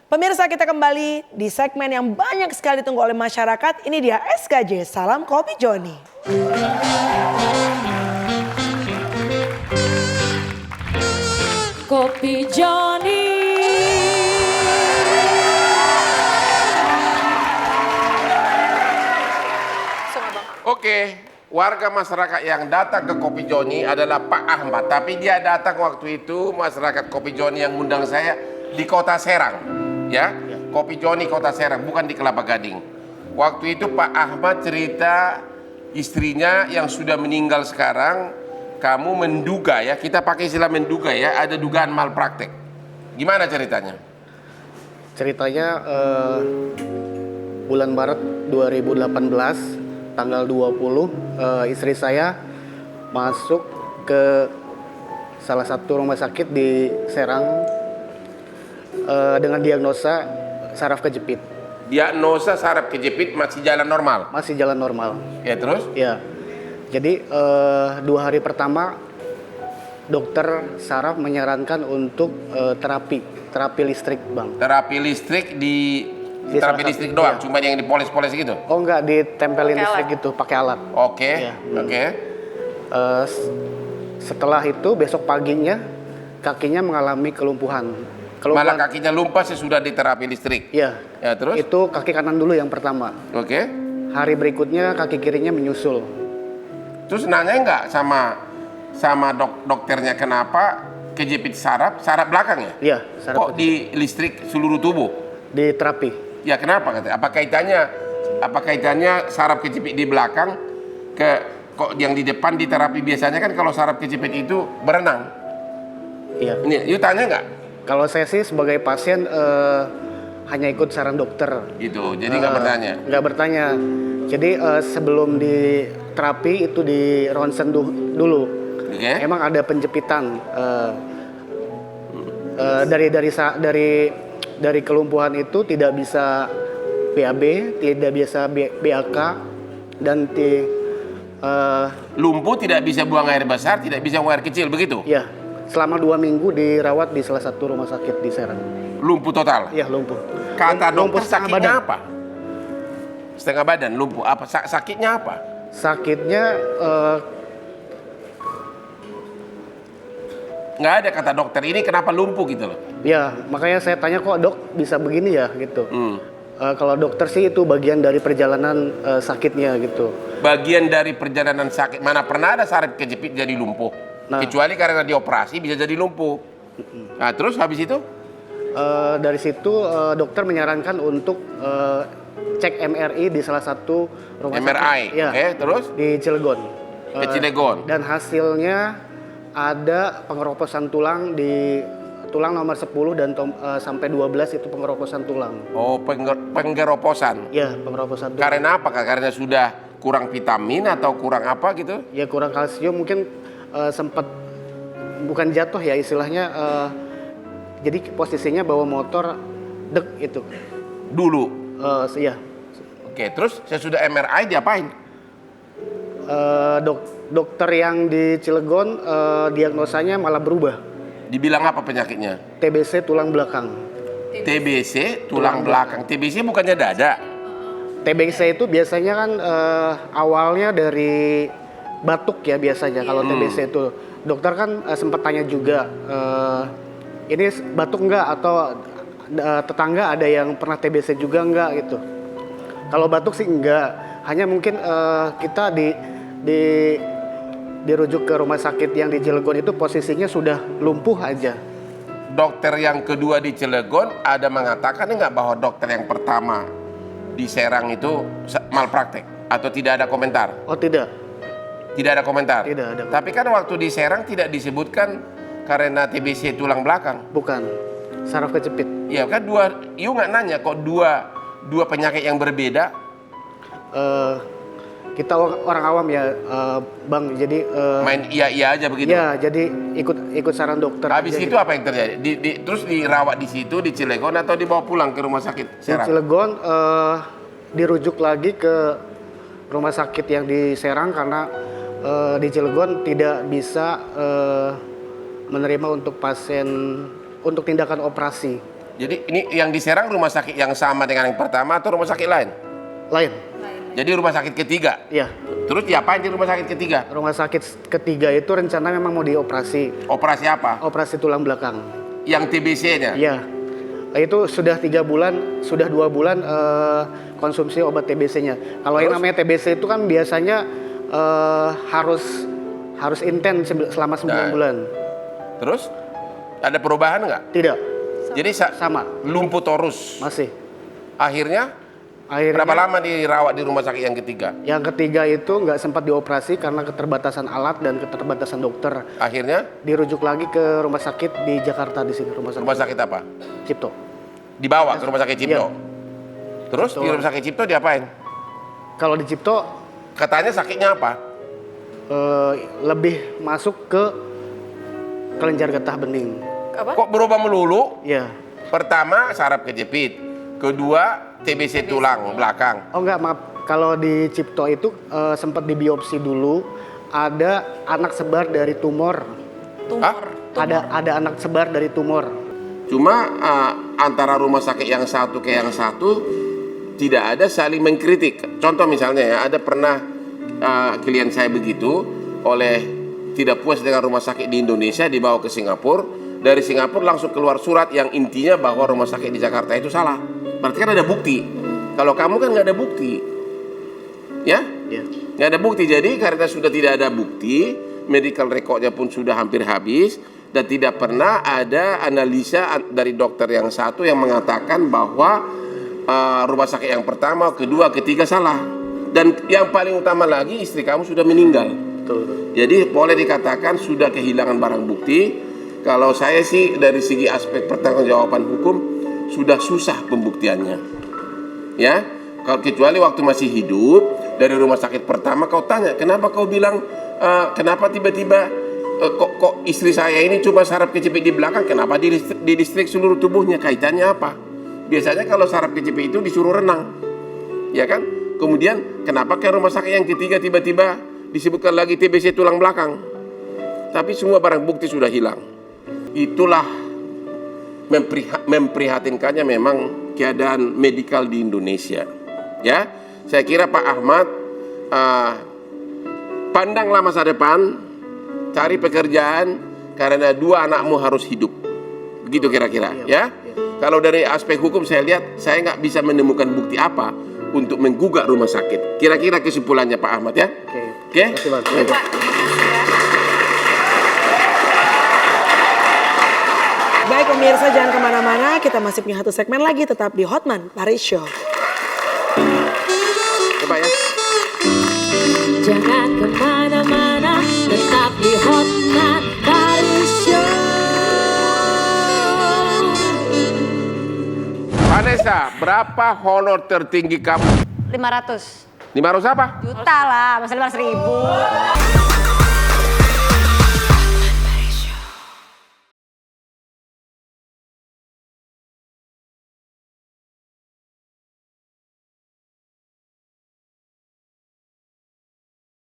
Pemirsa, kita kembali di segmen yang banyak sekali ditunggu oleh masyarakat. Ini dia SKJ, Salam Kopi Joni. Kopi Joni. Oke, warga masyarakat yang datang ke Kopi Joni adalah Pak Ahmad. Tapi dia datang waktu itu, masyarakat Kopi Joni yang undang saya di Kota Serang. Ya, Kopi Joni Kota Serang, bukan di Kelapa Gading. Waktu itu Pak Ahmad cerita istrinya yang sudah meninggal sekarang, kamu menduga ya, kita pakai istilah menduga ya, ada dugaan malpraktek. Gimana ceritanya? Ceritanya bulan Maret 2018, tanggal 20, istri saya masuk ke salah satu rumah sakit di Serang dengan diagnosa saraf kejepit. Diagnosa saraf kejepit masih jalan normal? Masih jalan normal. Ya, terus? Ya, jadi 2 hari pertama dokter saraf menyarankan untuk terapi listrik, Bang. Terapi listrik di terapi salah listrik satu, doang, iya. cuma yang dipoles-poles gitu? Oh enggak, ditempelin listrik gitu, pakai alat. Oke, Iya, oke. Setelah itu besok paginya kakinya mengalami kelumpuhan. Malah kakinya lumpah sesudah diterapi listrik? Iya. Ya, terus? Itu kaki kanan dulu yang pertama. Oke. Hari berikutnya kaki kirinya menyusul. Terus nanya nggak sama dokternya kenapa kejepit saraf belakang ya? Iya, saraf Kok di listrik seluruh tubuh? di terapi. Ya, kenapa katanya? Apa kaitannya saraf kejepit di belakang kok yang di depan di terapi? Biasanya kan kalau saraf kejepit itu berenang. Iya. Ini, you tanya nggak? Kalau saya sih sebagai pasien hanya ikut saran dokter. Gitu, jadi nggak bertanya? Nggak bertanya. Jadi sebelum di terapi itu di ronsen dulu. Oke. Emang ada penjepitan dari kelumpuhan itu tidak bisa BAB, tidak bisa BAK, dan Lumpuh tidak bisa buang air besar, tidak bisa buang air kecil, begitu? ya selama 2 minggu dirawat di salah satu rumah sakit di Serang. Lumpuh total? Iya, lumpuh. Kata Lumpuh dokter setengah sakitnya badan. apa? Setengah badan, lumpuh. Apa? Sakitnya apa? Sakitnya Nggak ada kata dokter ini kenapa lumpuh gitu loh. ya makanya saya tanya kok dok bisa begini ya gitu. Kalau dokter sih itu bagian dari perjalanan sakitnya gitu. Bagian dari perjalanan sakit, mana pernah ada saraf kejepit jadi lumpuh? Nah. Kecuali karena dioperasi bisa jadi lumpuh. Nah, terus habis itu? Dari situ dokter menyarankan untuk cek MRI di salah satu rumah MRI, sakit. Ya, oke, terus? di Cilegon. Ke Cilegon. Dan hasilnya ada pengeroposan tulang di tulang nomor 10 dan sampai 12 itu pengeroposan tulang. Oh, penggeroposan. Ya, pengeroposan tulang. Karena apa, Kak? Karena sudah kurang vitamin atau kurang apa gitu? Ya kurang kalsium mungkin sempat bukan jatuh ya istilahnya. Jadi posisinya bawa motor dek itu. Dulu. Ya. Oke, terus sesudah MRI diapain? Dokter yang di Cilegon diagnosanya malah berubah. Dibilang apa penyakitnya? TBC tulang belakang. TBC tulang belakang. TBC bukannya dada? TBC itu biasanya kan awalnya dari batuk ya biasanya kalau TBC itu. Dokter kan sempat tanya juga ini batuk enggak atau tetangga ada yang pernah TBC juga enggak gitu. Kalau batuk sih enggak, hanya mungkin kita dirujuk ke rumah sakit yang di Cilegon itu posisinya sudah lumpuh aja. Dokter yang kedua di Cilegon ada mengatakan enggak bahwa dokter yang pertama di Serang itu malpraktek atau tidak ada komentar? Oh tidak. Tidak ada komentar? Tidak ada. Tapi kan waktu di Serang tidak disebutkan karena TBC tulang belakang. Bukan, saraf kejepit. Ya kan you nggak nanya kok dua penyakit yang berbeda? Kita orang awam ya, Bang. Jadi Main iya aja begitu. ya, jadi ikut saran dokter. Habis aja itu gitu. apa yang terjadi? Terus dirawat di situ di Cilegon atau dibawa pulang ke rumah sakit Di Serang? Cilegon dirujuk lagi ke rumah sakit yang di Serang karena di Cilegon tidak bisa menerima untuk pasien untuk tindakan operasi. Jadi ini yang di Serang rumah sakit yang sama dengan yang pertama atau rumah sakit lain? Lain. Jadi rumah sakit ketiga. Iya. Terus diapain di rumah sakit ketiga? Rumah sakit ketiga itu rencana memang mau dioperasi. Operasi apa? Operasi tulang belakang. Yang TBC-nya? Iya. Itu sudah 3 bulan, sudah 2 bulan konsumsi obat TBC-nya. Kalau yang namanya TBC itu kan biasanya harus intens selama 9 bulan. Terus? Ada perubahan nggak? Tidak. Jadi Sama. lumpuh torus. Masih. Akhirnya Akhirnya berapa lama dirawat di rumah sakit yang ketiga? yang ketiga itu nggak sempat dioperasi karena keterbatasan alat dan keterbatasan dokter. Akhirnya Dirujuk lagi ke rumah sakit di Jakarta di sini, rumah sakit apa? Cipto. Dibawa ke rumah sakit Cipto. Iya. Terus di rumah sakit Cipto diapain? Kalau di Cipto Katanya sakitnya apa? lebih masuk ke kelenjar getah bening. Kok berubah melulu? Ya. Pertama saraf kejepit, kedua TBC tulang belakang. Oh enggak, maaf. Kalau di Cipto itu sempat dibiopsi dulu, ada anak sebar dari tumor. Hah? Ada anak sebar dari tumor. Cuma antara rumah sakit yang satu ke yang satu tidak ada saling mengkritik. Contoh misalnya ya, ada pernah klien saya begitu oleh tidak puas dengan rumah sakit di Indonesia dibawa ke Singapura. Dari Singapura langsung keluar surat yang intinya bahwa rumah sakit di Jakarta itu salah. Berarti kan ada bukti. Kalau kamu kan nggak ada bukti, ya? Ya. Nggak ada bukti. Jadi karena sudah tidak ada bukti, medical recordnya pun sudah hampir habis dan tidak pernah ada analisa dari dokter yang satu yang mengatakan bahwa rumah sakit yang pertama, kedua, ketiga salah. Dan yang paling utama lagi istri kamu sudah meninggal. Betul. Jadi boleh dikatakan sudah kehilangan barang bukti. Kalau saya sih dari segi aspek pertanggungjawaban hukum sudah susah pembuktiannya. Ya, kalau kecuali waktu masih hidup dari rumah sakit pertama kau tanya, kenapa kau bilang kenapa tiba-tiba kok istri saya ini cuma saraf kejepit di belakang, kenapa di distrik seluruh tubuhnya, kaitannya apa? Biasanya kalau saraf kejepit itu disuruh renang, ya kan? Kemudian kenapa ke rumah sakit yang ketiga tiba-tiba disebutkan lagi TBC tulang belakang, tapi semua barang bukti sudah hilang. Itulah memprihatinkannya memang keadaan medikal di Indonesia. Ya, saya kira Pak Ahmad pandanglah masa depan, cari pekerjaan karena 2 anakmu harus hidup. Begitu kira-kira, ya. Kalau dari aspek hukum saya lihat saya nggak bisa menemukan bukti apa untuk menggugat rumah sakit. Kira-kira kesimpulannya Pak Ahmad ya. Oke. Terima kasih, Pak. Baik pemirsa, jangan kemana-mana, kita masih punya satu segmen lagi, tetap di Hotman Paris Show. Coba ya. Jangan kemana-mana, tetap di Hotman Paris Show. Vanessa, berapa honor tertinggi kamu? 500 500 apa? juta lah, masa 500 ribu.